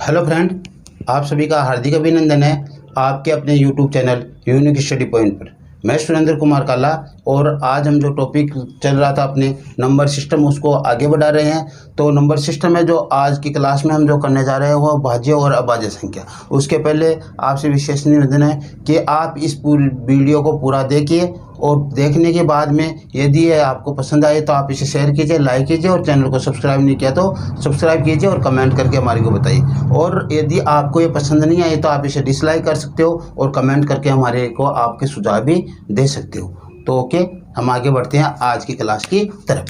Hello friend, आप सभी का हार्दिक अभिनंदन है आपके अपने YouTube channel unique study point पर। मैं सुरेंद्र कुमार काला और आज हम जो टॉपिक चल रहा था अपने नंबर सिस्टम उसको आगे बढ़ा रहे हैं। तो नंबर सिस्टम में जो आज की क्लास में हम जो करने जा रहे हैं वो भाज्य और अभाज्य संख्या। उसके पहले आपसे विशेष निवेदन है कि आप इस पूरी वीडियो को पूरा देखिए और देखने के बाद में यदि ये आपको पसंद आए तो आप इसे शेयर कीजिए, लाइक कीजिए और चैनल को सब्सक्राइब नहीं किया तो सब्सक्राइब कीजिए और कमेंट करके हमारे को बताइए। और यदि आपको ये पसंद नहीं आए तो आप इसे डिसलाइक कर सकते हो और कमेंट करके हमारे को आपके सुझाव भी दे सकते हो। तो ओके, हम आगे बढ़ते हैं आज की क्लास की तरफ।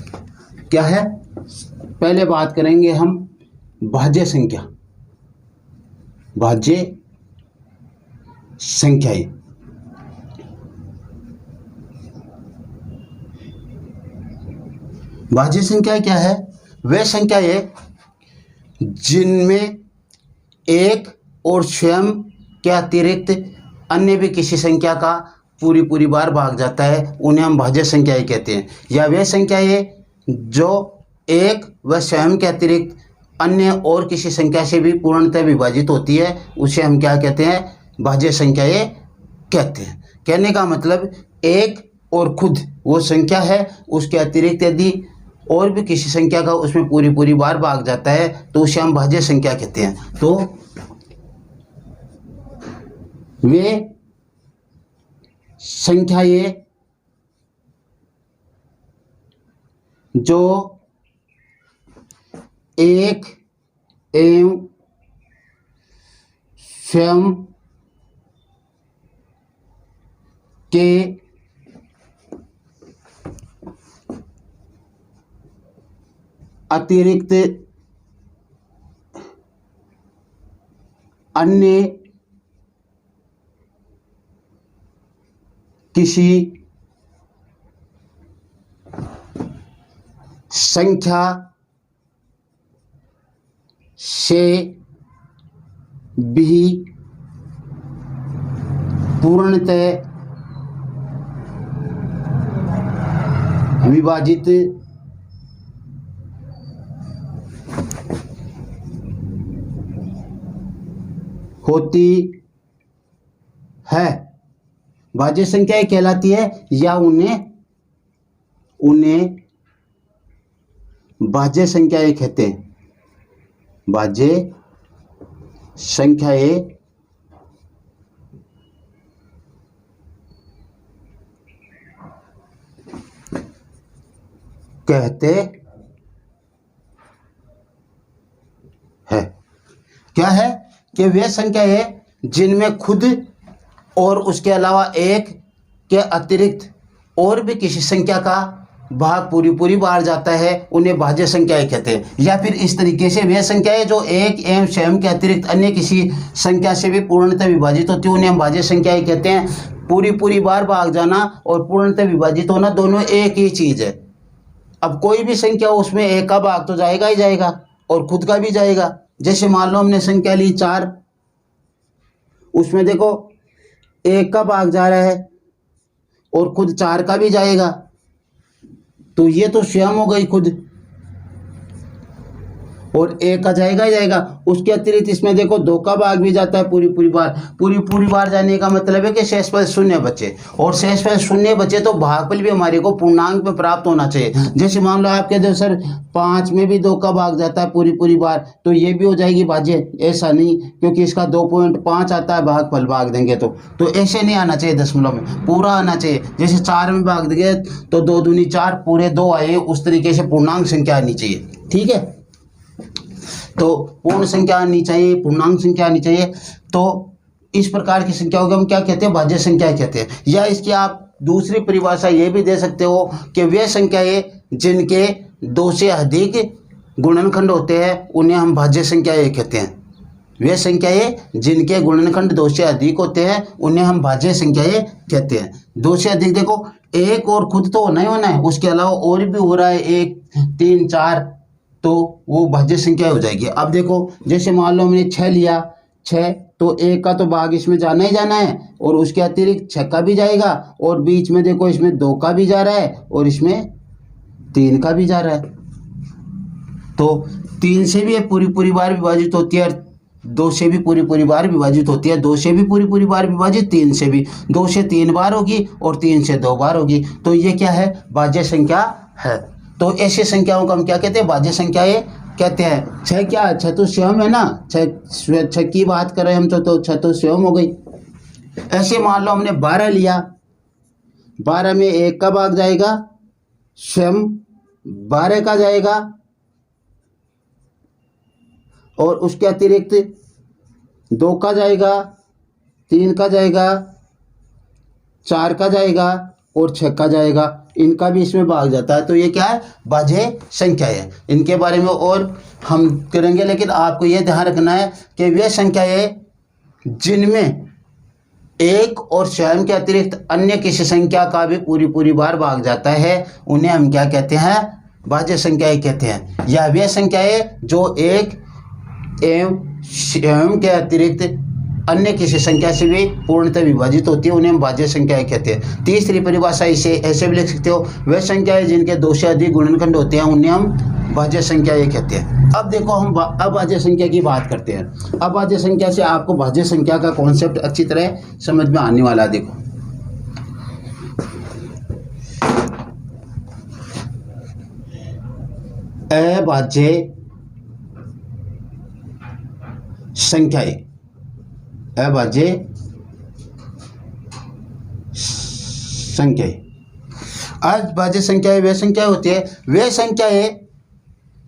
क्या है, पहले बात करेंगे हम भाज्य संख्या, भाज्य संख्याएं। भाज्य संख्या क्या है? वे संख्याएं जिनमें एक और स्वयं के अतिरिक्त अन्य भी किसी संख्या का पूरी बार भाग जाता है, उन्हें हम भाज्य संख्याएं कहते हैं। या वे संख्याएं जो एक व स्वयं के अतिरिक्त अन्य और किसी संख्या से भी पूर्णतः विभाजित होती है, उसे हम क्या कहते हैं? भाज्य संख्याएं कहते हैं। कहने का मतलब एक और खुद वो संख्या है, उसके अतिरिक्त यदि और भी किसी संख्या का उसमें पूरी बार भाग जाता है तो उसे हम भाज्य संख्या कहते हैं। तो वे संख्याएं जो एक एवं स्वयं के अतिरिक्त अन्य किसी संख्या से भी पूर्णतः विभाजित होती है, भाज्य संख्याएं कहलाती है या उन्हें भाज्य संख्याएं कहते हैं। भाज्य संख्याएं कहते हैं। क्या है कि वे संख्याएं जिनमें खुद और उसके अलावा एक के अतिरिक्त और भी किसी संख्या का भाग पूरी बार जाता है, उन्हें भाज्य संख्याएं कहते हैं। या फिर इस तरीके से वे संख्याएं जो एक एवं स्वयं के अतिरिक्त अन्य किसी संख्या से भी पूर्णतः विभाजित होती है, उन्हें हम भाज्य संख्याएं कहते हैं। पूरी बार भाग जाना और पूर्णतः विभाजित होना दोनों एक ही चीज़ है। अब कोई भी संख्या उसमें एक का भाग तो जाएगा ही जाएगा और खुद का भी जाएगा। जैसे मान लो हमने संख्या ली 4, उसमें देखो एक का भाग जा रहा है और खुद 4 का भी जाएगा, तो ये तो स्वयं हो गई खुद और एक का जाएगा ही जाएगा। उसके अतिरिक्त इसमें देखो 2 का भाग भी जाता है पूरी बार जाने का मतलब है कि शेषफल शून्य बचे, और शेषफल शून्य बचे तो भागफल भी हमारे को पूर्णांक में प्राप्त होना चाहिए। जैसे मान लो आप कहते हो सर 5 में भी 2 का भाग जाता है पूरी बार, तो ये भी हो जाएगी भाज्य। ऐसा नहीं, क्योंकि इसका 2.5 आता है भागफल, भाग देंगे तो ऐसे नहीं आना चाहिए, दशमलव में पूरा आना चाहिए। जैसे 4 में भाग देंगे तो 2 दूनी 4 पूरे 2 आए, उस तरीके से पूर्णांक संख्या आनी चाहिए। ठीक है, तो पूर्ण संख्या आनी चाहिए, पूर्णांक संख्या आनी चाहिए। तो इस प्रकार की संख्याओं को हम क्या कहते हैं? भाज्य संख्या कहते हैं। या इसकी आप दूसरी परिभाषा ये भी दे सकते हो कि वे संख्याएं जिनके 2 से अधिक गुणनखंड होते हैं, उन्हें हम भाज्य संख्याएं कहते हैं। वे संख्याएं जिनके गुणनखंड 2 से अधिक होते हैं, उन्हें हम भाज्य संख्याएं कहते हैं। 2 से अधिक देखो, एक और खुद तो होना ही होना है, उसके अलावा और भी हो रहा है 1, 3, 4, तो वो भाज्य संख्या हो जाएगी। अब देखो जैसे मान लो हमने 6 लिया, 6 तो 1 का तो भाग इसमें जाना ही जाना है और उसके अतिरिक्त 6 का भी जाएगा, और बीच में देखो इसमें 2 का भी जा रहा है और इसमें 3 का भी जा रहा है। तो 3 से भी ये पूरी बार विभाजित होती है, 2 से भी पूरी पूरी बार विभाजित होती है, 2 से भी पूरी पूरी बार विभाजित, 3 से भी, 2 से 3 बार होगी और 3 से 2 बार होगी। तो ये क्या है? भाज्य संख्या है। तो ऐसी संख्याओं को हम क्या कहते हैं? भाज्य संख्याएं कहते हैं। 6 क्या? 6 तो स्वयं है ना, 6 की बात करें हम तो 6 तो स्वयं हो गई। ऐसे मान लो हमने 12 लिया, 12 में 1 का भाग जाएगा, स्वयं 12 का जाएगा और उसके अतिरिक्त 2 का जाएगा, 3 का जाएगा, 4 का जाएगा और 6 का जाएगा। इनका भी इसमें भाग जाता है। तो ये क्या है? भाज्य संख्या है। इनके बारे में और हम करेंगे, लेकिन आपको ये ध्यान रखना है कि वे संख्याएं जिनमें एक और स्वयं के अतिरिक्त अन्य किसी संख्या का भी पूरी पूरी बार भाग जाता है, उन्हें हम क्या कहते हैं? भाज्य संख्याएं कहते हैं। या वे संख्याएं जो एक एवं स्वयं के अतिरिक्त अन्य किसी संख्या से भी पूर्णतः विभाजित होती है, उन्हें हम भाज्य संख्याएं कहते हैं। तीसरी परिभाषा इसे ऐसे भी लिख सकते हो, वे संख्याएं जिनके 2 से अधिक गुणनखंड होते हैं उन्हें हम भाज्य संख्याएं कहते हैं। अब देखो हम अभाज्य संख्या की बात करते हैं। अभाज्य संख्या से आपको भाज्य संख्या का कॉन्सेप्ट अच्छी तरह समझ में आने वाला है। देखो अभाज्य संख्याएं, अभाज्य संख्याएं, अभाज्य संख्याएं वे संख्याएं होती है, वे संख्याएं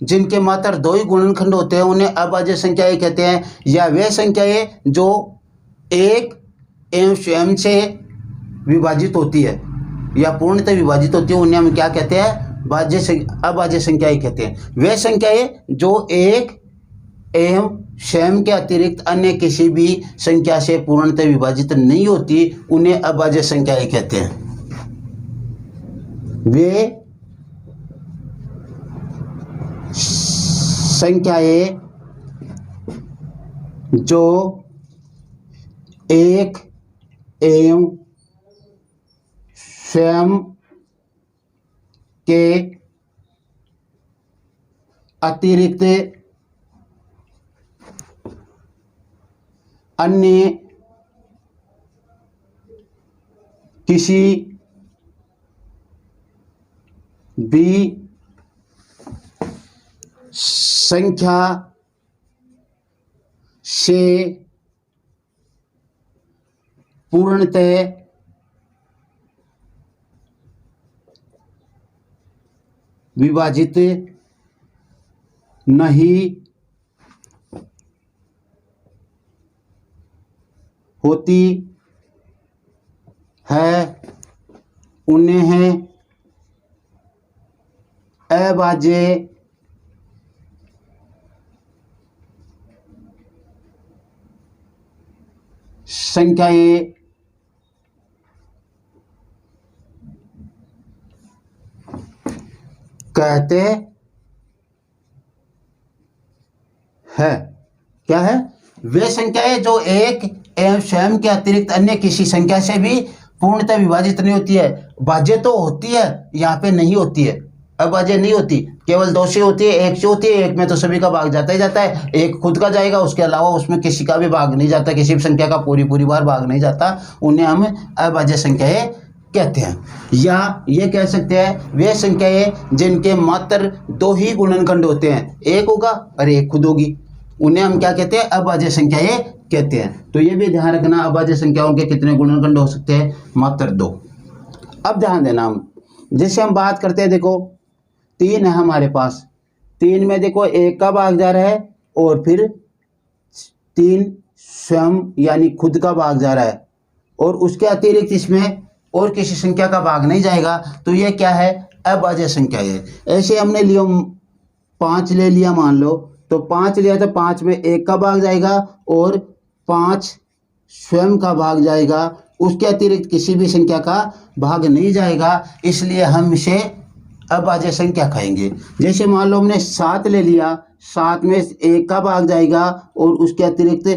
जिनके मात्र 2 ही गुणनखंड होते हैं उन्हें अभाज्य संख्याएं कहते हैं। या वे संख्याएं जो एक एवं स्वयं से विभाजित होती है या पूर्णतः विभाजित होती है, उन्हें हम क्या कहते हैं? अभाज्य संख्याएं कहते हैं। वे संख्याएं जो एक एवं स्वयं के अतिरिक्त अन्य किसी भी संख्या से पूर्णतः विभाजित नहीं होती, उन्हें अभाज्य संख्याएं कहते हैं। वे संख्याएं जो एक एवं स्वयं के अतिरिक्त अन्य किसी भी संख्या से पूर्णतः विभाजित नहीं होती है, उन्हें अभाज्य संख्याएं कहते हैं। क्या है? वे संख्याएं जो एक एवं स्वयं के अतिरिक्त अन्य किसी संख्या से भी पूर्णतः विभाजित नहीं होती है। भाज्य तो होती है, यहाँ पे नहीं होती है, अभाज्य नहीं होती, केवल 2 से होती है, 1 से होती है। 1 में तो सभी का भाग जाता ही जाता है, 1 खुद का जाएगा, उसके अलावा उसमें किसी का भी भाग नहीं जाता, किसी भी संख्या का पूरी पूरी बार भाग नहीं जाता, उन्हें हम अभाज्य संख्याएं कहते हैं। या ये कह सकते हैं वे संख्याएं जिनके मात्र 2 ही गुणनखंड होते हैं, 1 होगा और 1 खुद होगी, उन्हें हम क्या कहते हैं? अभाज्य संख्याएं कहते हैं। तो ये भी ध्यान रखना, अभाज्य संख्याओं के कितने गुणनखंड हो सकते हैं? मात्र 2। अब ध्यान देना, हम जैसे हम बात करते हैं, देखो 3 है हमारे पास, 3 में देखो 1 का भाग जा रहा है और फिर 3 स्वयं यानी खुद का भाग जा रहा है और उसके अतिरिक्त इसमें और किसी संख्या का भाग नहीं जाएगा। तो ये क्या है? अभाज्य संख्या है। ऐसे हमने लियो 5 ले लिया, मान लो तो 5 लिया तो 5 में 1 का भाग जाएगा और 5 स्वयं का भाग जाएगा, उसके अतिरिक्त किसी भी संख्या का भाग नहीं जाएगा, इसलिए हम इसे अभाज्य संख्या कहेंगे। जैसे मान लो हमने 7 ले लिया, 7 में 1 का भाग जाएगा और उसके अतिरिक्त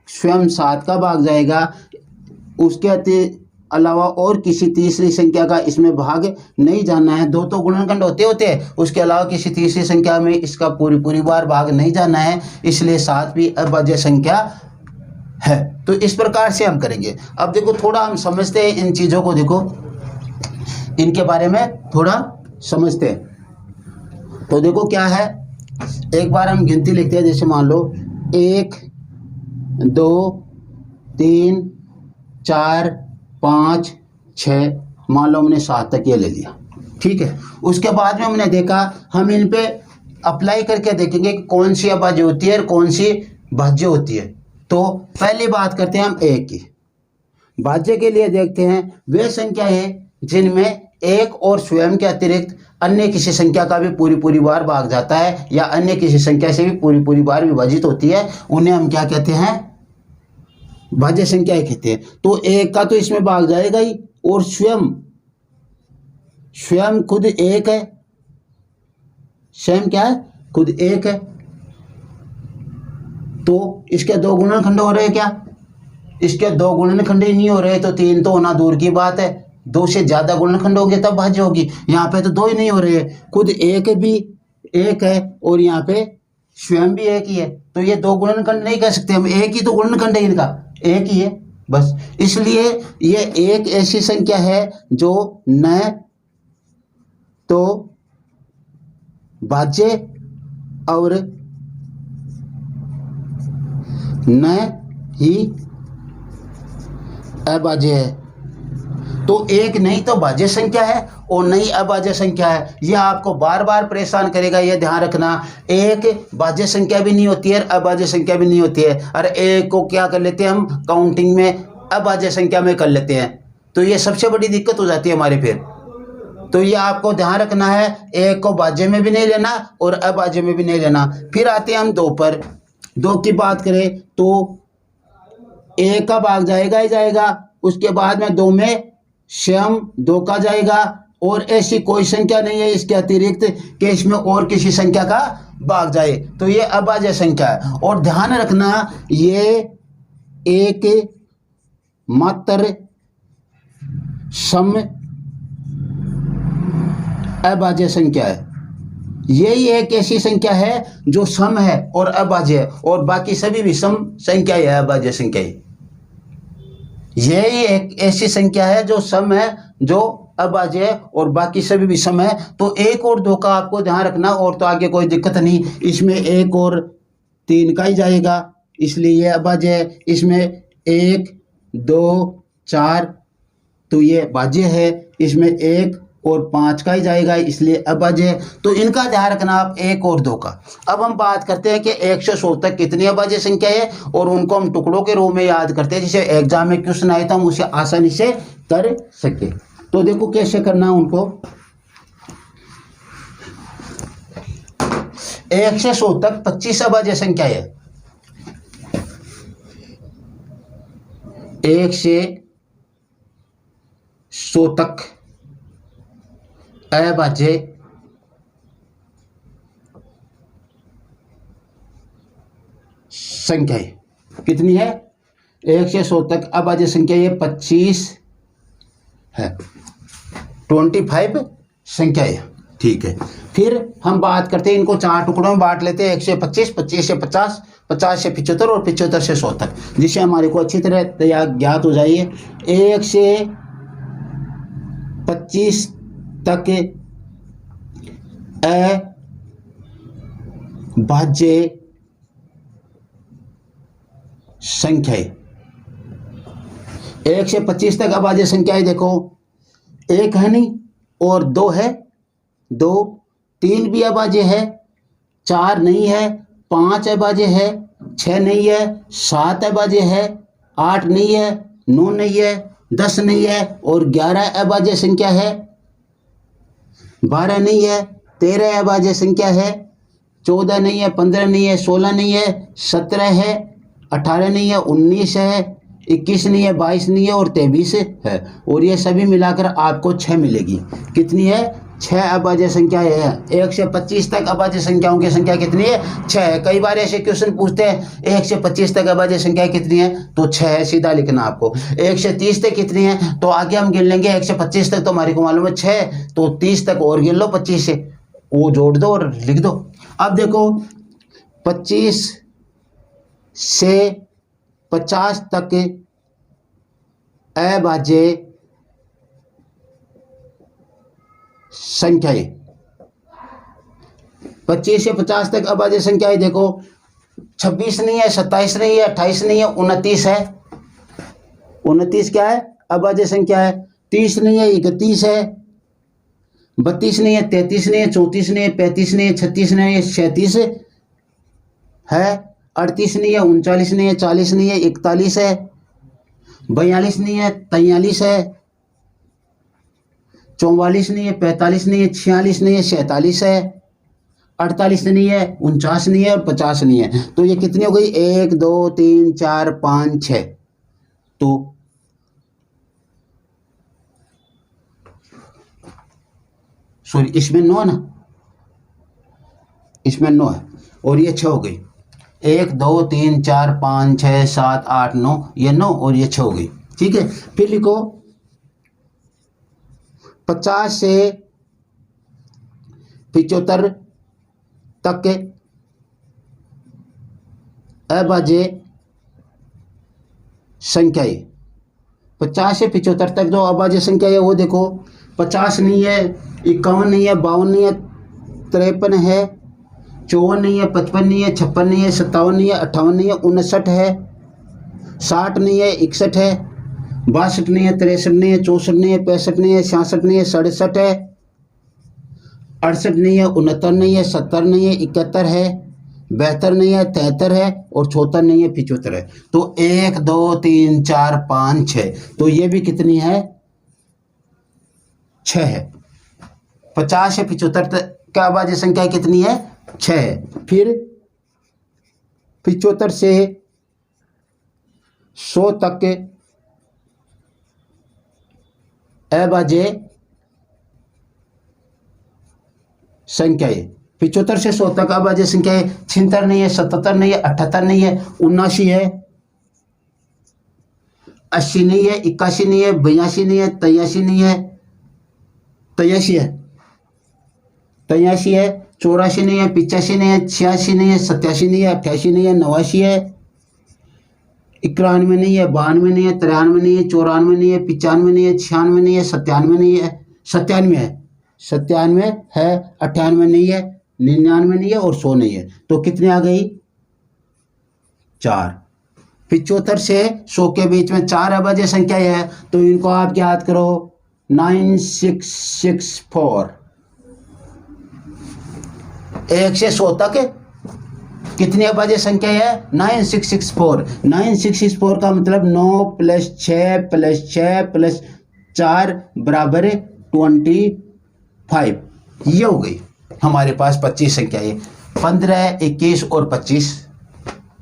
स्वयं 7 का भाग जाएगा, उसके अलावा और किसी तीसरी संख्या का इसमें भाग नहीं जाना है। 2 तो गुणनखंड होते हैं, उसके अलावा किसी तीसरी संख्या में इसका पूरी बार भाग नहीं जाना है, इसलिए 7 भी अभाज्य संख्या है। तो इस प्रकार से हम करेंगे। अब देखो थोड़ा हम समझते हैं इन चीज़ों को, देखो इनके बारे में थोड़ा समझते हैं। तो देखो क्या है, एक बार हम गिनती लिखते हैं, जैसे मान लो 1 2 3 4 5 6, मान लो हमने 7 तक ये ले लिया, ठीक है। उसके बाद में हमने देखा, हम इन पे अप्लाई करके देखेंगे कि कौन सी अभाज्य होती है और कौन सी भाज्य होती है। तो पहली बात करते हैं हम 1 की। भाज्य के लिए देखते हैं वे संख्या है जिनमें 1 और स्वयं के अतिरिक्त अन्य किसी संख्या का भी पूरी बार भाग जाता है या अन्य किसी संख्या से भी पूरी बार विभाजित होती है, उन्हें हम क्या कहते हैं, भाज्य संख्या कहते हैं। तो 1 का तो इसमें भाग जाएगा ही, और स्वयं खुद 1 है, स्वयं क्या है, खुद 1 है। तो इसके 2 गुणनखंड हो रहे हैं क्या, इसके 2 गुणनखंड ही नहीं हो रहे, तो 3 तो होना दूर की बात है, 2 से ज़्यादा गुणनखंड होंगे तब भाज्य होगी। यहाँ पे तो 2 ही नहीं हो रहे हैं, खुद 1 भी 1 है और यहाँ पे स्वयं भी 1 ही है, तो ये 2 गुणनखंड नहीं कह सकते हम, 1 ही तो गुणनखंड है इनका, 1 ही है बस। इसलिए ये एक ऐसी संख्या है जो न तो भाज्य और न ही अभाज्य है। तो 1 नहीं तो भाज्य संख्या है और नहीं अभाज्य संख्या है। यह आपको बार बार परेशान करेगा, यह ध्यान रखना। 1 भाज्य संख्या भी नहीं होती है, अभाज्य संख्या भी नहीं होती है। अरे 1 को क्या कर लेते हैं हम, काउंटिंग में अभाज्य संख्या में कर लेते हैं, तो ये सबसे बड़ी दिक्कत हो जाती है हमारे फिर। तो ये आपको ध्यान रखना है, 1 को भाज्य में भी नहीं लेना और अभाज्य में भी नहीं लेना। फिर आते हैं हम 2 पर। 2 की बात करें तो 1 का भाग जाएगा ही जाएगा, उसके बाद में 2 में स्वयं 2 का जाएगा, और ऐसी कोई संख्या नहीं है इसके अतिरिक्त कि इसमें और किसी संख्या का भाग जाए, तो ये अभाज्य संख्या है। और ध्यान रखना ये एक मात्र सम अभाज्य संख्या है। यही एक ऐसी संख्या है जो सम है और अभाज्य है, और बाकी सभी विषम संख्या है, अभाज्य संख्या है। यही एक ऐसी संख्या है जो सम है, जो अभाज्य है, और बाकी सभी विषम है। तो 1 और 2 का आपको ध्यान रखना, और तो आगे कोई दिक्कत नहीं। इसमें 1 और 3 का ही जाएगा, इसलिए ये अभाज्य है। इसमें 1 2 4 तो ये भाज्य है। इसमें 1 और 5 का ही जाएगा, इसलिए अभाज्य है। तो इनका ध्यान रखना आप 1 और 2 का। अब हम बात करते हैं कि 1 से 100 तक कितनी अभाज्य संख्या है, और उनको हम टुकड़ों के रूप में याद करते हैं, जिसे एग्जाम में क्वेश्चन आए तो हम उसे आसानी से कर सके। तो देखो कैसे करना है उनको। 1 से 100 तक 25 अभाज्य संख्या है। 1 से 100 तक अभाज्य संख्या है। कितनी है, 1 से 100 तक अभाज्य संख्या ये 25 है, 25 संख्या है, ठीक है। फिर हम बात करते हैं, इनको 4 टुकड़ों में बांट लेते हैं, 1 से 25, 25 से 50, 50 से 75 और 75 से 100 तक, जिससे हमारे को अच्छी तरह ज्ञात हो जाइए। 1 से 25 तक अभाज्य संख्या है। 1 से 25 तक अभाज्य संख्या है। देखो 1 है नहीं और 2 है, 2 3 भी अभाज्य है, 4 नहीं है, 5 अभाज्य है, 6 नहीं है, 7 अभाज्य है, 8 नहीं है, 9 नहीं है, 10 नहीं है, और 11 अभाज्य संख्या है, 12 नहीं है, 13 अभाज्य संख्या है, 14 नहीं है, 15 नहीं है, 16 नहीं है, 17 है, 18 नहीं है, 19 है, 21 नहीं है, 22 नहीं है और 23 है। और ये सभी मिलाकर आपको 6 मिलेगी। कितनी है, 6 अभाज्य संख्याएं हैं। 1 से 25 तक अभाज्य संख्याओं की संख्या कितनी है? 6 है। कई बार ऐसे क्वेश्चन पूछते हैं 1 से 25 तक अभाज्य संख्या कितनी है, तो 6 है, सीधा लिखना आपको। 1 से 30 तक कितनी है, तो आगे हम गिन लेंगे। 1 से 25 तक तो हमारे को मालूम है 6, तो 30 तक और गिन लो 25 से, वो जोड़ दो और लिख दो। अब देखो 25 से 50 तक अभाज्य संख्याएं, 25 से 50 तक अभाज्य संख्याएं देखो, 26 नहीं है, 27 नहीं है, 28 नहीं है, 29 है। 29 क्या है? अभाज्य संख्या है। 30 नहीं है, 31 है। 32 नहीं है, 33 नहीं है, 34 नहीं है, 35 नहीं है, 36 नहीं है, 37 है। 38 नहीं है, 39 नहीं है, 40 नहीं है, 41 है। 42 नहीं है, 43 है। 44 नहीं है, 45 नहीं है, 46 नहीं है, 47 है। 48 नहीं है, 49 नहीं है और 50 नहीं है। तो ये कितनी हो गई? 1 2 3 4 5 6। तो सॉरी, इसमें 9 है ना, इसमें 9 है और ये 6 हो गई। 1 2 3 4 5 6 7 8 9, ये 9 और ये 6 हो गई। ठीक है, फिर लिखो 50 से 75 तक के अभाज्य संख्याएं। 50 से 75 तक जो अभाज्य संख्या है वो देखो, 50 नहीं है, 51 नहीं है, 52 नहीं है, 53 है, 54 नहीं है, 55 नहीं है, 56 नहीं है, 57 नहीं है, 58 नहीं है, 59 है, 60 नहीं है, 61 है, 62 नहीं है, 63 नहीं है, 64 नहीं है, 65 नहीं है, 66 नहीं है, 67 है, 68 नहीं है, 69 नहीं है, 70 नहीं है, 71 है, 72 नहीं है, 73 है और 74 नहीं है, 75 है। तो 1 2 3 4 5 6, तो ये भी कितनी है? 6 है। 50 से 75 तक का अभाज्य संख्या कितनी है? 6 है। फिर 75 से 100 तक के अभाज्य संख्याएं। 75 से 100 तक अभाज्य संख्याएं 76 नहीं है, 77 नहीं है, 78 नहीं है, 79 है, 80 नहीं है, 81 नहीं है, 82 नहीं है, 83 नहीं है, 83 है, 83 है, 84 नहीं है, 85 नहीं है, 86 नहीं है, 87 नहीं है, 88 नहीं है, 89 है, 91 नहीं है, 92 नहीं है, 93 नहीं है, 94 नहीं है, 95 नहीं है, 96 नहीं है, 97 नहीं है, 97 है, 97 है, 98 नहीं है, 99 नहीं है और 100 नहीं है। तो कितने आ गई? 4। 75 से 100 के बीच में 4 अभाज्य संख्याएं है, तो इनको आप याद करो 9664। 1 से 100 तक कितनी अभाज्य संख्या है? 9664। 9664 का मतलब 9 + 6 + 6 + 4 बराबर 25। ये हो गई हमारे पास 25 संख्याएं, 15 21 और 25।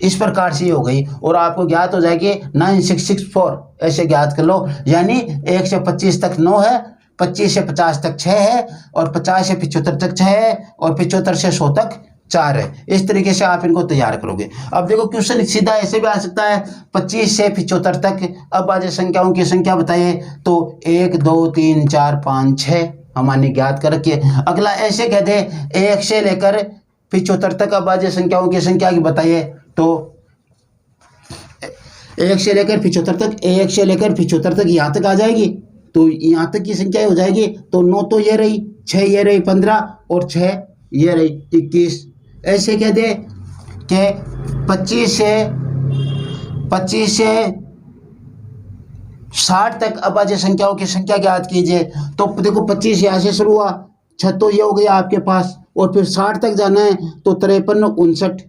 इस प्रकार से हो गई और आपको ज्ञात हो जाएगी 9664, ऐसे ज्ञात कर लो। यानी 1 से 25 तक 9 है, 25 से 50 तक 6 है और 50 से 75 तक 6 है और 75 से 100 तक 4 है। इस तरीके से आप इनको तैयार करोगे। अब देखो क्वेश्चन सीधा ऐसे भी आ सकता है, 25 से 75 तक अभाज्य संख्याओं की संख्या बताइए, तो 1 2 3 4 5 6 हमारे ज्ञात कर रखिए। अगला ऐसे कह दे 1 से लेकर 75 तक अभाज्य संख्याओं की संख्या की बताइए, तो 1 से लेकर 75 तक, 1 से लेकर 75 तक यहाँ तक आ जाएगी, तो यहाँ तक की संख्या हो जाएगी। तो 9 तो ये रही, 6 ये रही, 15 और 6 ये रही 21। ऐसे कह दे कि 25 से 60 तक अभाज्य संख्याओं की संख्या ज्ञात कीजिए। तो देखो 25 यहाँ से शुरू हुआ, 6 तो ये हो गया आपके पास, और फिर 60 तक जाना है तो 53 59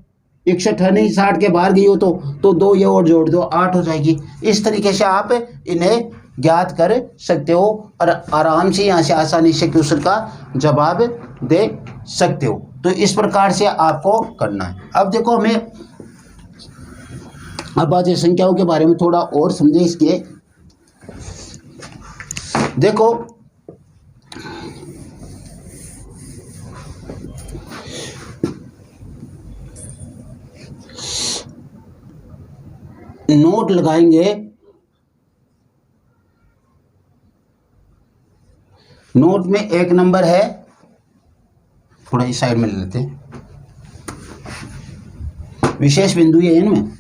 61 है नहीं, 60 के बाहर गई हो तो 2 ये और जोड़ दो, 8 हो जाएगी। इस तरीके से आप इन्हें ज्ञात कर सकते हो और आराम से यहाँ से आसानी से क्वेश्चन का जवाब दे सकते हो। तो इस प्रकार से आपको करना है। अब देखो हमें अभाज्य संख्याओं के बारे में थोड़ा और समझे। इसके देखो नोट लगाएंगे, नोट में एक नंबर है, थोड़ा इस साइड में ले लेते हैं, विशेष बिंदु है इनमें।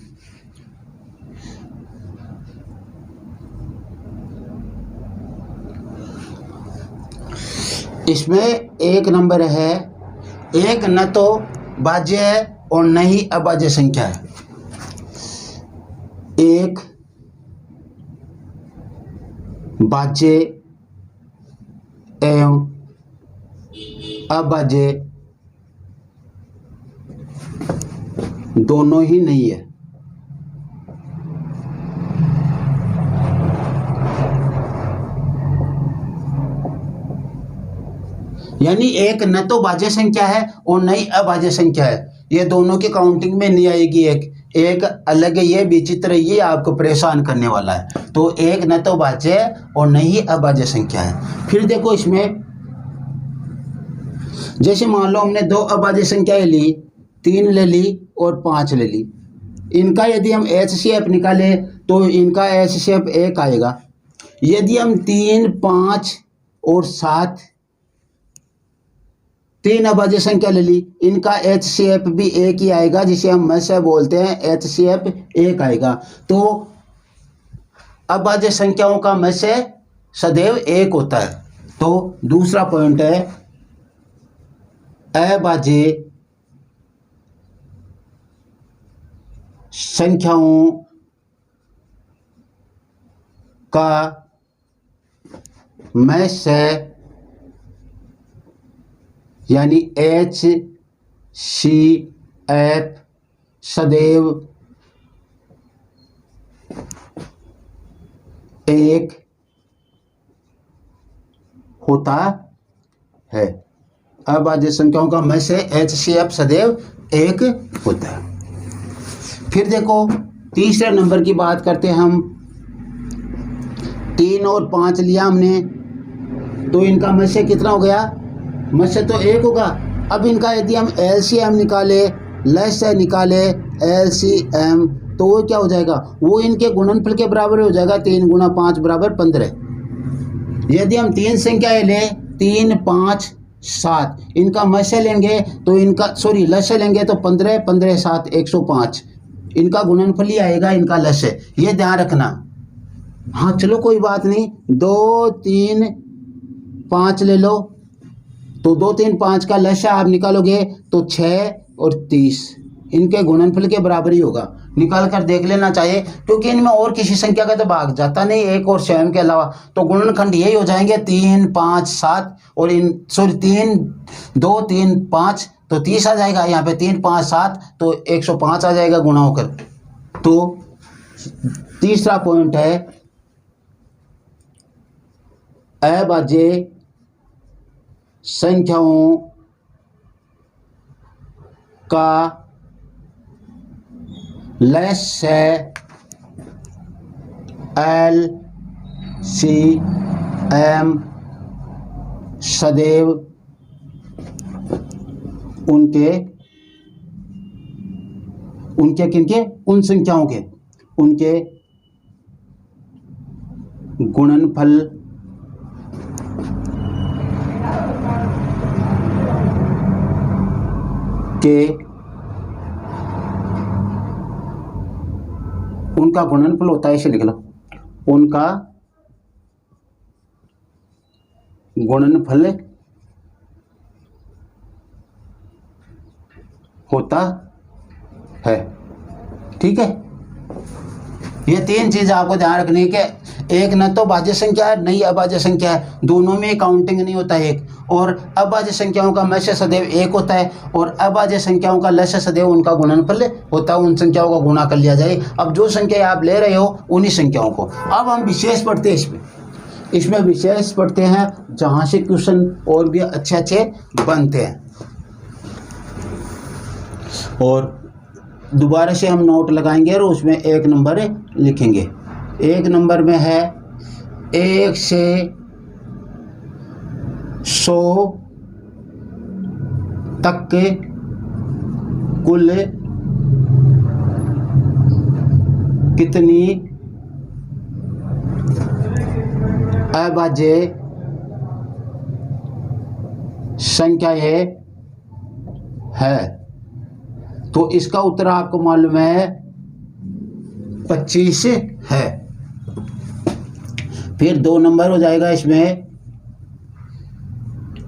इसमें एक नंबर है, एक न तो भाज्य है और न ही अभाज्य संख्या है। एक भाज्य एवं अभाज्य दोनों ही नहीं है। यानी एक न तो भाज्य संख्या है और न ही अभाज्य संख्या है, ये दोनों की काउंटिंग में नहीं आएगी। एक अलग है, ये विचित्र, ये आपको परेशान करने वाला है। तो एक न तो भाज्य और न ही अभाज्य संख्या है। फिर देखो इसमें, जैसे मान लो हमने दो अभाज्य संख्याएं ली, 3 ले ली और 5 ले ली। इनका यदि हम HCF निकाले तो इनका HCF 1 आएगा। यदि हम 3, 5 और 7 3 अभाज्य संख्या ले ली, इनका HCF भी 1 ही आएगा, जिसे हम मस्य बोलते हैं, HCF 1 आएगा। तो अभाज्य संख्याओं का मस्य सदैव 1 होता है। तो दूसरा पॉइंट है, अभाज्य संख्याओं का मस्य यानी HCF सदैव 1 होता है। अभाज्य संख्याओं का मस्य HCF सदैव 1 होता है। फिर देखो तीसरे नंबर की बात करते हैं हम। 3 और 5 लिया हमने, तो इनका मस्य कितना हो गया? मस्य तो 1 होगा। अब इनका यदि हम LCM निकाले, लस्य निकाले LCM, तो वो क्या हो जाएगा? वो इनके गुणनफल के बराबर हो जाएगा। 3 गुणा 5 बराबर 15। यदि हम 3 संख्याएं लें, 3, 5, 7, इनका मस्य लेंगे तो इनका लस्य लेंगे तो 15, 15, 7, 105, इनका गुणनफल ही आएगा इनका लस्य। ये ध्यान रखना। हाँ चलो कोई बात नहीं, 2, 3, 5 ले लो, तो 2, 3, 5 का लस्य आप निकालोगे तो 6 और 30 इनके गुणनफल के बराबर ही होगा। निकाल कर देख लेना चाहिए, क्योंकि इनमें और किसी संख्या का तो भाग जाता नहीं, 1 और स्वयं के अलावा। तो गुणनखंड यही हो जाएंगे 3, 5, 7 और 3, 2, 3, 5 तो 30 आ जाएगा। यहाँ पे 3, 5, 7 तो 105 आ जाएगा गुणा होकर। तो तीसरा पॉइंट है, अभाज्य संख्याओं का लस्य LCM सदैव उनके किनके? उन संख्याओं के, उनके गुणनफल के, उनका गुणनफल होता है, इसे लिख लो, उनका गुणनफल होता है। ठीक है, ये 3 चीज आपको ध्यान रखनी है कि एक न तो भाज्य संख्या है, न ही अभाज्य संख्या है, दोनों में काउंटिंग नहीं होता है एक। और अभाज्य संख्याओं का मस्य सदैव 1 होता है और अभाज्य संख्याओं का लस्य सदैव उनका गुणनफल होता है, उन संख्याओं का गुणा कर लिया जाए। अब जो संख्या आप ले रहे हो उन्हीं संख्याओं को। अब हम विशेष पढ़ते हैं, इसमें विशेष पढ़ते हैं, जहां से क्वेश्चन और भी अच्छे अच्छे बनते हैं। और दोबारा से हम नोट लगाएंगे और उसमें 1 नंबर लिखेंगे। 1 नंबर में है 1 से 100 तक के कुल कितनी अभाज्य संख्याएं है? तो इसका उत्तर आपको मालूम है 25 है। फिर 2 नंबर हो जाएगा इसमें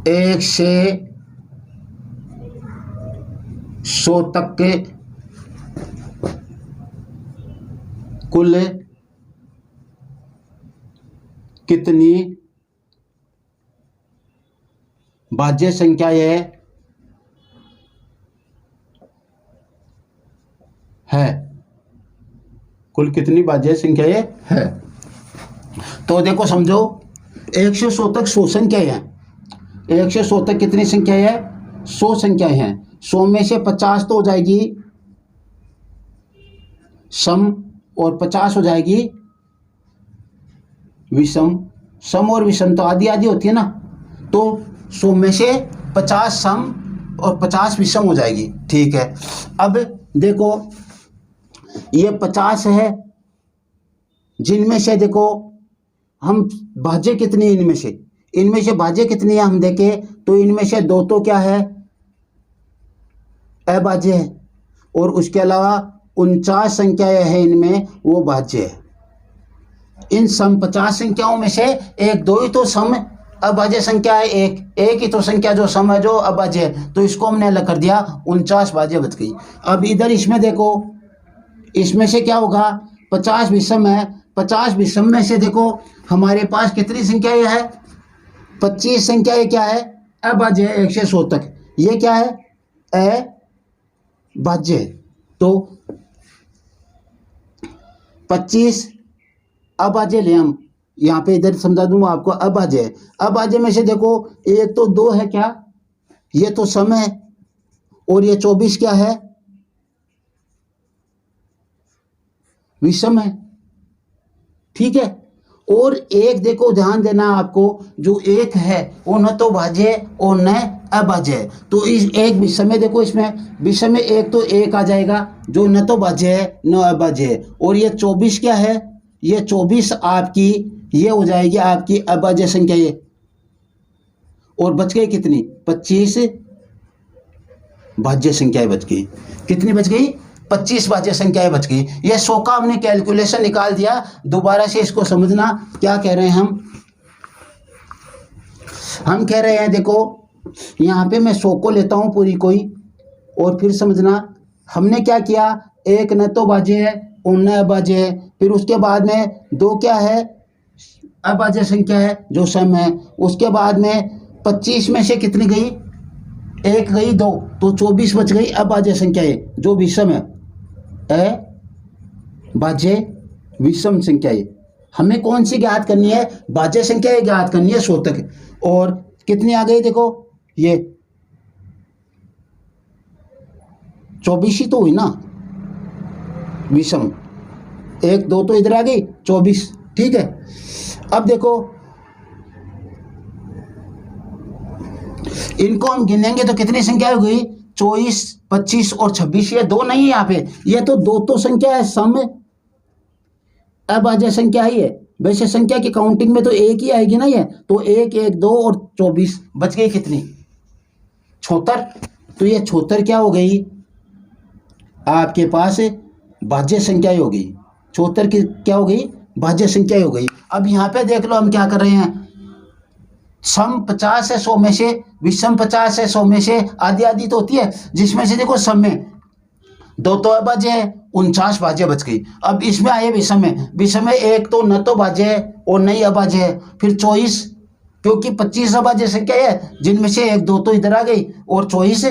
1 से 100 तक के कुल कितनी भाज्य संख्याएं है? कुल कितनी भाज्य संख्याएं है? तो देखो समझो 1 से 100 तक 100 संख्याएं हैं। 1 से 100 तक कितनी संख्याएं हैं? 100 संख्याएं हैं। 100 में से 50 तो हो जाएगी सम और 50 हो जाएगी विषम। सम और विषम तो आधी आधी होती है ना, तो 100 में से 50 सम और 50 विषम हो जाएगी। ठीक है, अब देखो ये 50 है, जिनमें से देखो हम भाज्य कितनी, इनमें से भाज्य कितनी है हम देखें तो इनमें से 2 तो क्या है अभाज्य है, और उसके अलावा 49 संख्याएं हैं इनमें वो भाज्य है। इन सम 50 संख्याओं में से 1-2 ही तो सम अभाज्य संख्या है, एक ही तो संख्या जो सम है जो अभाज्य है, तो इसको हमने अलग कर दिया, 49 भाज्य बच गई। अब इधर इसमें देखो, इसमें से क्या होगा 50 विषम है, 50 विषम में से देखो हमारे पास कितनी संख्याएं है 25 संख्याएं क्या है अभाज्य है 1 से 100 तक। ये क्या है अभाज्य, तो 25 अभाज्य ले हम यहाँ पे, इधर समझा दूँ आपको अभाज्य है। अभाज्य में से देखो 1 तो 2 है क्या, ये तो सम है, और ये 24 क्या है विषम है। ठीक है, और एक देखो ध्यान देना आपको, जो 1 है वो न तो भाज्य और न अभाज्य है, तो इस एक विषम में देखो, इसमें विषम में 1 तो 1 आ जाएगा जो न तो भाज्य है न अभाज्य है, और ये 24 क्या है, ये 24 आपकी ये हो जाएगी आपकी अभाज्य संख्या ये, और बच गई कितनी 25 भाज्य संख्याएं बच गई। कितनी बच गई 25 भाज्य संख्याएं बच गई। ये 100 का हमने कैलकुलेशन निकाल दिया। दोबारा से इसको समझना क्या कह रहे हैं हम कह रहे हैं देखो यहाँ पे मैं 100 को लेता हूँ पूरी कोई, और फिर समझना हमने क्या किया, 1 न तो भाज्य है और न अभाज्य है, फिर उसके बाद में 2 क्या है अभाज्य संख्या है जो सम है, उसके बाद में 25 में से कितनी गई 1 गई 2, तो 24 बच गई अभाज्य संख्याएं जो विषम है अभाज्य विषम संख्याएं। हमें कौन सी ज्ञात करनी है, भाज्य संख्याएं ज्ञात करनी है 100 तक, और कितनी आ गई देखो ये 24 ही तो हुई ना विषम, 1 2 तो इधर आ गई 24। ठीक है, अब देखो इनको हम गिनेंगे तो कितनी संख्या हो गई 24 25 और 26, ये 2 नहीं है यहाँ पे, ये तो 2 तो संख्या है सम अभाज्य संख्या ही है। वैसे संख्या की काउंटिंग में तो 1 ही आएगी ना ये, तो 1 1 2 और 24 बच गई कितनी 76, तो ये 76 क्या हो गई आपके पास भाज्य संख्या हो गई, 76 की क्या हो गई भाज्य संख्या हो गई। अब यहाँ पे देख लो हम क्या कर रहे हैं, सम 50 है 100 में से, विषम 50 है 100 में से, आधी आधी तो होती है, जिसमें से देखो सम में 2 तो अभाज्य है 49 भाज्य बच गई। अब इसमें आए विषम में, विषम में 1 तो न तो भाज्य है और न ही अभाज्य है, फिर 24 क्योंकि 25 अभाज्य संख्या है जिनमें से 1 2 तो इधर आ गई और 24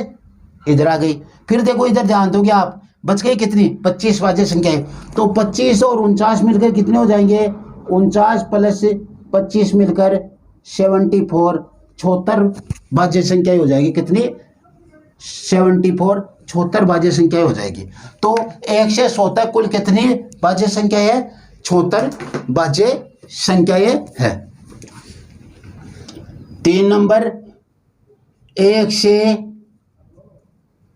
इधर आ गई। फिर देखो इधर ध्यान दोगे आप, बच गई कितनी 25 भाज्य संख्याएं, तो 25 और 49 मिलकर कितने हो जाएंगे 49 प्लस 25 मिलकर 74, 76 भाज्य संख्याएं हो जाएगी। कितनी 74 76 भाज्य संख्याएं हो जाएगी। तो 1 से 100 तक कुल कितनी भाज्य संख्याएं है 76 भाज्य संख्याएं है। 3 नंबर 1 से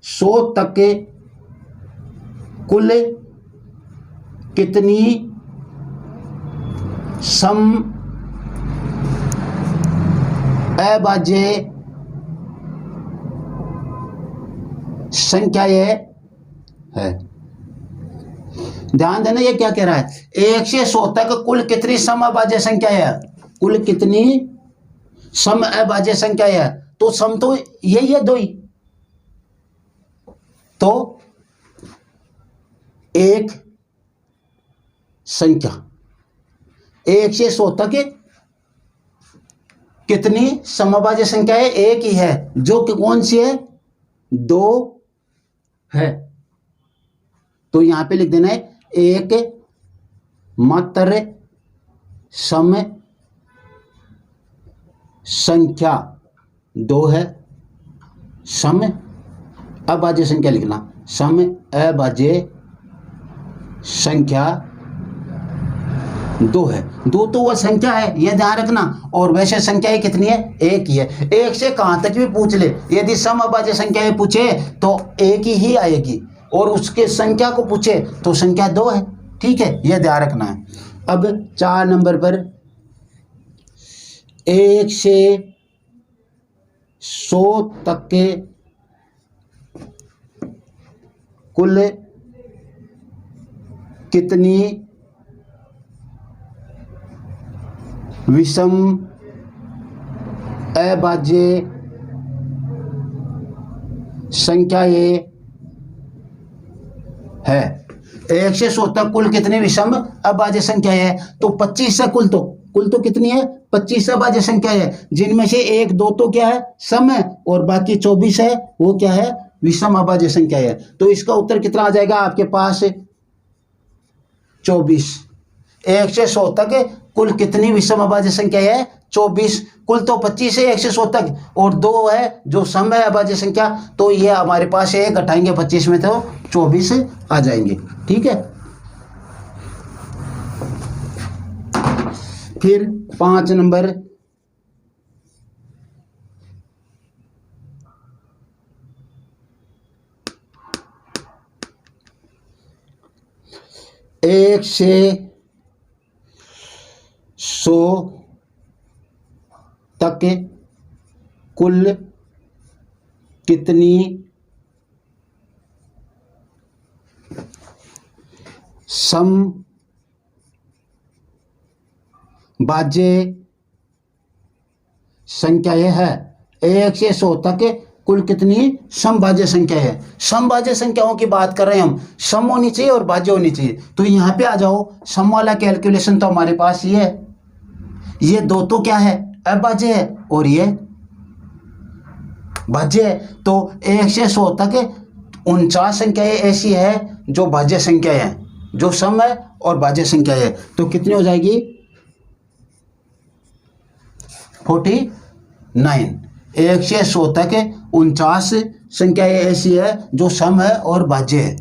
100 तक के कुल कितनी सम अभाज्य संख्याएं है। ध्यान देना, ये क्या कह रहा है, 1 से 100 तक कुल कितनी सम अभाज्य संख्याएं है, कुल कितनी सम अभाज्य संख्याएं है। तो सम तो यही है, दो ही। तो एक संख्या 1 से 100 तक कितनी समअभाज्य संख्या है, एक ही है, जो कि कौन सी है, 2 है। तो यहां पे लिख देना है एक मात्र सम संख्या 2 है, सम अभाज्य संख्या लिखना, सम अभाज्य संख्या 2 है। 2 तो वह संख्या है, यह ध्यान रखना, और वैसे संख्याएं कितनी है, एक ही है। एक से कहां तक भी पूछ ले, यदि सम अभाज्य संख्याएं पूछे तो एक ही आएगी, और उसके संख्या को पूछे तो संख्या 2 है। ठीक है, यह ध्यान रखना है। अब 4 नंबर पर 1 से 100 तक के कुल कितनी विषम अभाज्य संख्याएं है। 1 से 100 तक कुल कितनी विषम अभाज्य संख्याएं है। तो 25 है, कुल तो कितनी है, 25 अभाज्य संख्याएं है, जिनमें से 1 2 तो क्या है, सम है, और बाकी 24 है, वो क्या है, विषम अभाज्य संख्याएं है। तो इसका उत्तर कितना आ जाएगा आपके पास, 24। 1 से 100 तक कुल कितनी विषम अभाज्य संख्या है, 24। कुल तो 25 है 1 से 100 तक, और 2 है जो सम है अभाज्य संख्या, तो ये हमारे पास एक घटाएंगे 25 में तो 24 आ जाएंगे। ठीक है, फिर 5 नंबर, एक से 100 तक कुल कितनी समभाज्य संख्याएं है। 1 से 100 तक कुल कितनी समभाज्य संख्या है। समभाज्य संख्याओं की बात कर रहे हैं हम, सम होनी चाहिए और भाज्य होनी चाहिए। तो यहाँ पे आ जाओ, सम वाला कैलकुलेशन तो हमारे पास ये है, ये 2 तो क्या है, अभाज्य है, और ये भाज्य है। तो 1 से 100 तक 49 संख्याएं ऐसी है जो भाज्य संख्याएं हैं, जो सम है और भाज्य संख्याएं है। तो कितनी हो जाएगी, 49। 1 से 100 तक 49 संख्याएं ऐसी है जो सम है और भाज्य है।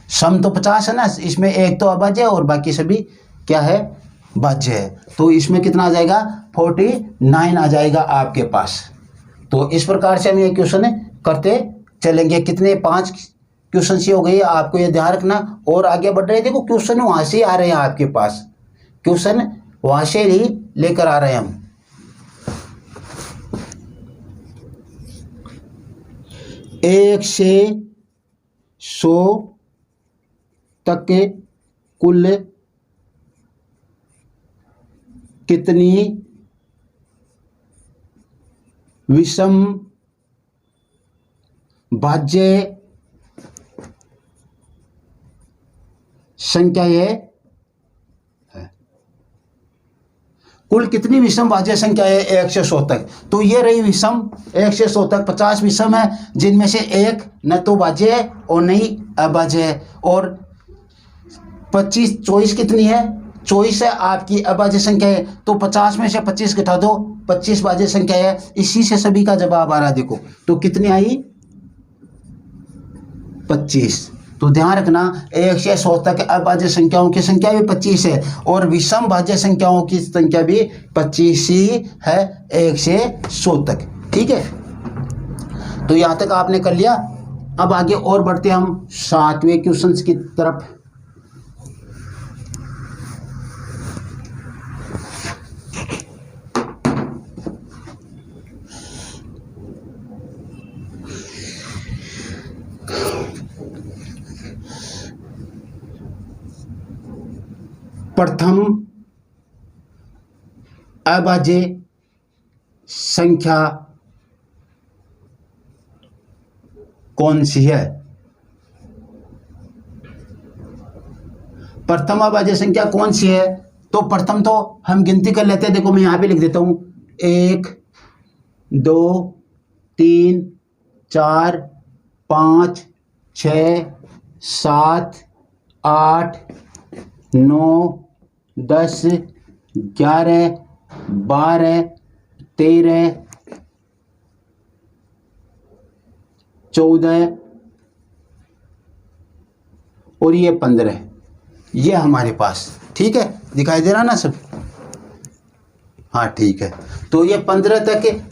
सम तो 50 है ना, इसमें एक तो अभाज्य है और बाकी सभी क्या है, भाज्य है। तो इसमें कितना आ जाएगा, 49 आ जाएगा आपके पास। तो इस प्रकार से हम ये क्वेश्चन करते चलेंगे। कितने, 5 क्वेश्चन ही हो गई, आपको ये ध्यान रखना। और आगे बढ़ रहे, देखो क्वेश्चन वहां से आ रहे हैं आपके पास, क्वेश्चन वहां से ही लेकर आ रहे हैं हम। 1 से 100 तक के कुल कितनी विषम भाज्य संख्याएं है। कुल कितनी विषम भाज्य संख्या है 1 से 100 तक। तो ये रही विषम, 1 से 100 तक 50 विषम है, जिनमें से एक न तो भाज्य है और न ही अभाज्य है। और 24 कितनी है, 24 है आपकी अभाज्य संख्या है। तो 50 में से 25 घटा दो, 25 भाज्य संख्या है। इसी से सभी का जवाब आ रहा है। देखो तो कितनी आई, 25। तो ध्यान रखना, 1 से 100 तक अभाज्य संख्याओं की संख्या भी 25 है, और विषम भाज्य संख्याओं की संख्या भी 25 ही है 1 से 100 तक। ठीक है, तो यहां तक आपने कर लिया। अब आगे और बढ़ते हम 7वें क्वेश्चन की तरफ। प्रथम अभाज्य संख्या कौन सी है? प्रथम अभाज्य संख्या कौन सी है? तो प्रथम तो हम गिनती कर लेते हैं। देखो मैं यहां पे लिख देता हूं, 1 2 3 4 5 6 7 8 9 10 11 12 13 14 और ये 15, ये हमारे पास। ठीक है, दिखाई दे रहा ना सब? हाँ ठीक है। तो ये 15 तक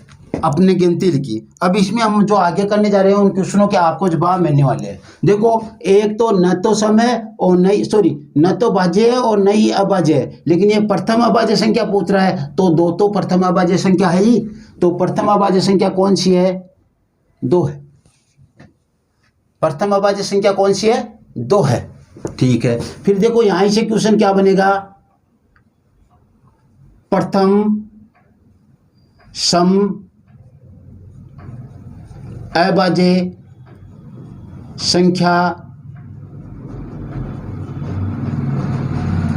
अपने गिनती लिखी। अब इसमें हम जो आगे करने जा रहे हैं उन क्वेश्चनों के आपको जवाब मिलने वाले हैं। देखो, एक तो न तो सम है और न तो भाज्य है और न ही अभाज्य है, लेकिन ये प्रथम अभाज्य संख्या पूछ रहा है, तो 2 तो प्रथम अभाज्य संख्या है ही। तो प्रथम अभाज्य संख्या कौन सी है? 2 है। प्रथम अभाज्य संख्या कौन सी है? 2 है। ठीक है, फिर देखो यहां से क्वेश्चन क्या बनेगा? प्रथम सम अभाज्य संख्या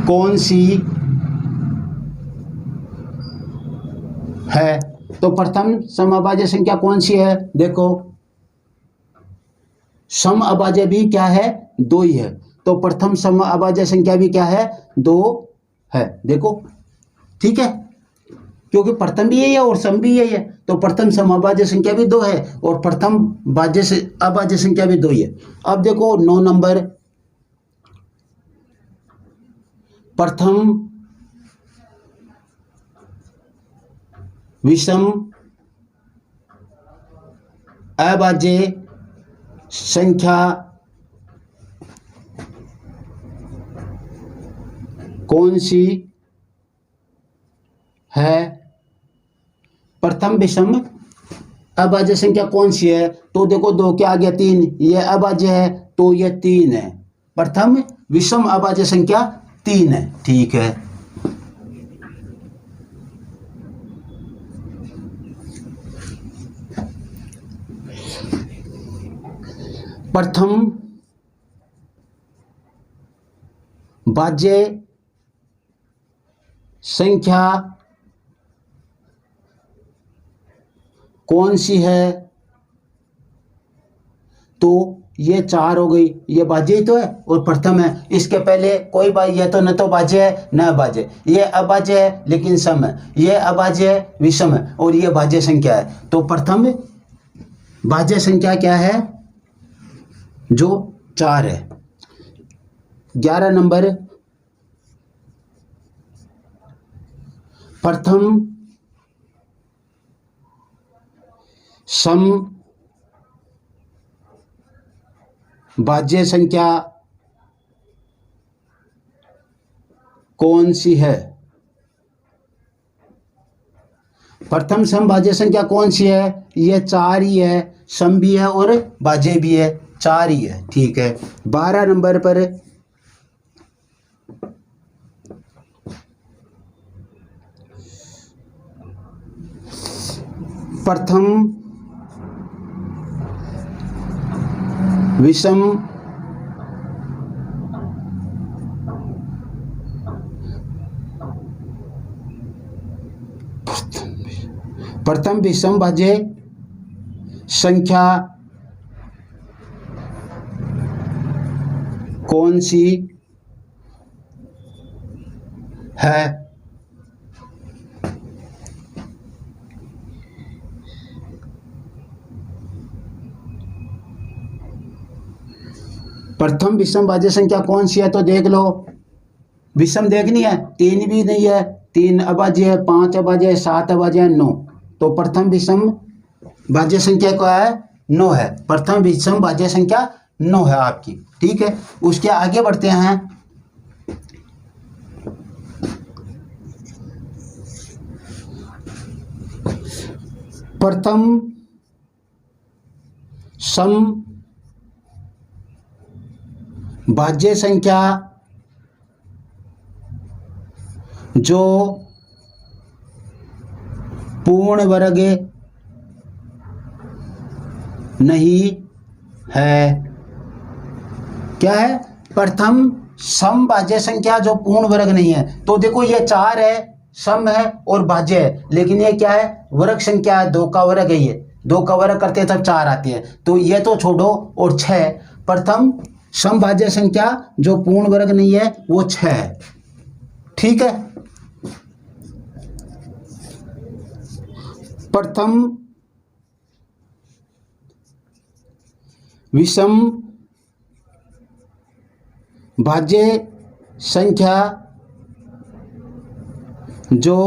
कौन सी है? तो प्रथम सम अभाज्य संख्या कौन सी है? देखो, सम अभाज्य भी क्या है? 2 ही है। तो प्रथम सम अभाज्य संख्या भी क्या है? 2 है। देखो, ठीक है, क्योंकि प्रथम भी यही है और सम भी यही है, तो प्रथम सम अभाज्य संख्या भी 2 है और प्रथम भाज्य से अभाज्य संख्या भी 2 ही है। अब देखो 9 नंबर, प्रथम विषम अभाज्य संख्या कौन सी है? प्रथम विषम अभाज्य संख्या कौन सी है? तो देखो 2 के आगे 3, ये अभाज्य है तो ये 3 है। प्रथम विषम अभाज्य संख्या 3 है। ठीक है, प्रथम भाज्य संख्या कौन सी है? तो ये 4 हो गई, ये भाज्य ही तो है और प्रथम है। इसके पहले कोई ये तो न तो भाज्य है न अभाज्य, ये अभाज्य है लेकिन सम है, ये अभाज्य है विषम है और ये भाज्य संख्या है। तो प्रथम भाज्य संख्या क्या है? जो 4 है। 11 नंबर, प्रथम सम भाज्य संख्या कौन सी है? प्रथम सम भाज्य संख्या कौन सी है? ये 4 ही है, सम भी है और भाज्य भी है, 4 ही है। ठीक है, 12 नंबर पर प्रथम विषम भाज्य संख्या कौन सी है? प्रथम विषम भाज्य संख्या कौन सी है? तो देख लो, विषम देखनी है, 3 भी नहीं है, 3 अभाज्य है, 5 अभाज्य है, 7 अभाज्य है, 9। तो प्रथम विषम भाज्य संख्या क्या है? 9 है। प्रथम विषम भाज्य संख्या 9 है आपकी। ठीक है, उसके आगे बढ़ते हैं। प्रथम सम भाज्य संख्या जो पूर्ण वर्ग नहीं है। क्या है? प्रथम समभाज्य संख्या जो पूर्ण वर्ग नहीं है। तो देखो ये 4 है, सम है और भाज्य है, लेकिन ये क्या है? वर्ग संख्या है, 2 का वर्ग है। ये 2 का वर्ग करते हैं तब 4 आती है, तो ये तो छोड़ो। और 6 प्रथम समभाज्य संख्या जो पूर्ण वर्ग नहीं है वो 6 है। ठीक है। प्रथम विषम भाज्य संख्या जो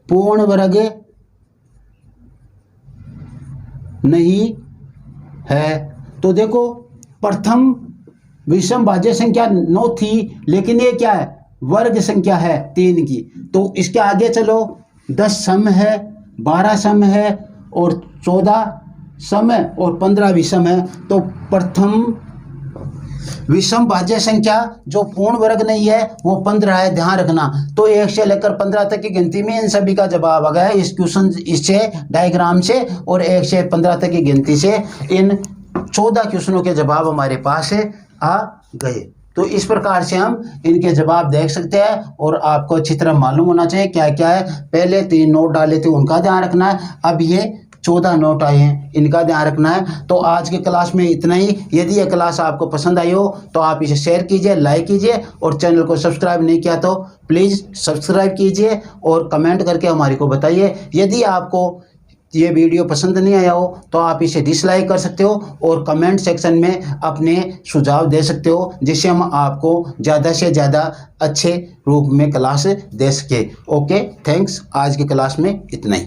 पूर्ण वर्ग नहीं है। तो देखो प्रथम विषम भाज्य संख्या 9 थी, लेकिन ये क्या है? वर्ग संख्या है 3 की। तो इसके आगे चलो, 10 सम है, 12 सम है और 14 सम है और 15 विषम है। तो प्रथम विषम भाज्य संख्या जो पूर्ण वर्ग नहीं है वो 15 है, ध्यान रखना। तो 1 से लेकर 15 तक की गिनती में इन सभी का जवाब आ गया इस क्वेश्चन इससे, डायग्राम से, और 1 से 15 तक की गिनती से इन 14 क्वेश्चनों के जवाब हमारे पास आ गए। तो इस प्रकार से हम इनके जवाब देख सकते हैं, और आपको अच्छी तरह मालूम होना चाहिए क्या क्या है। पहले 3 नोट डाले थे, उनका ध्यान रखना है। अब ये 14 नोट आए हैं, इनका ध्यान रखना है। तो आज के क्लास में इतना ही। यदि यह क्लास आपको पसंद आई हो तो आप इसे शेयर कीजिए, लाइक कीजिए, और चैनल को सब्सक्राइब नहीं किया तो प्लीज़ सब्सक्राइब कीजिए और कमेंट करके हमारे को बताइए। यदि आपको ये वीडियो पसंद नहीं आया हो तो आप इसे डिसलाइक कर सकते हो और कमेंट सेक्शन में अपने सुझाव दे सकते हो, जिससे हम आपको ज़्यादा से ज़्यादा अच्छे रूप में क्लास दे सके। Okay, thanks. आज की क्लास में इतना ही।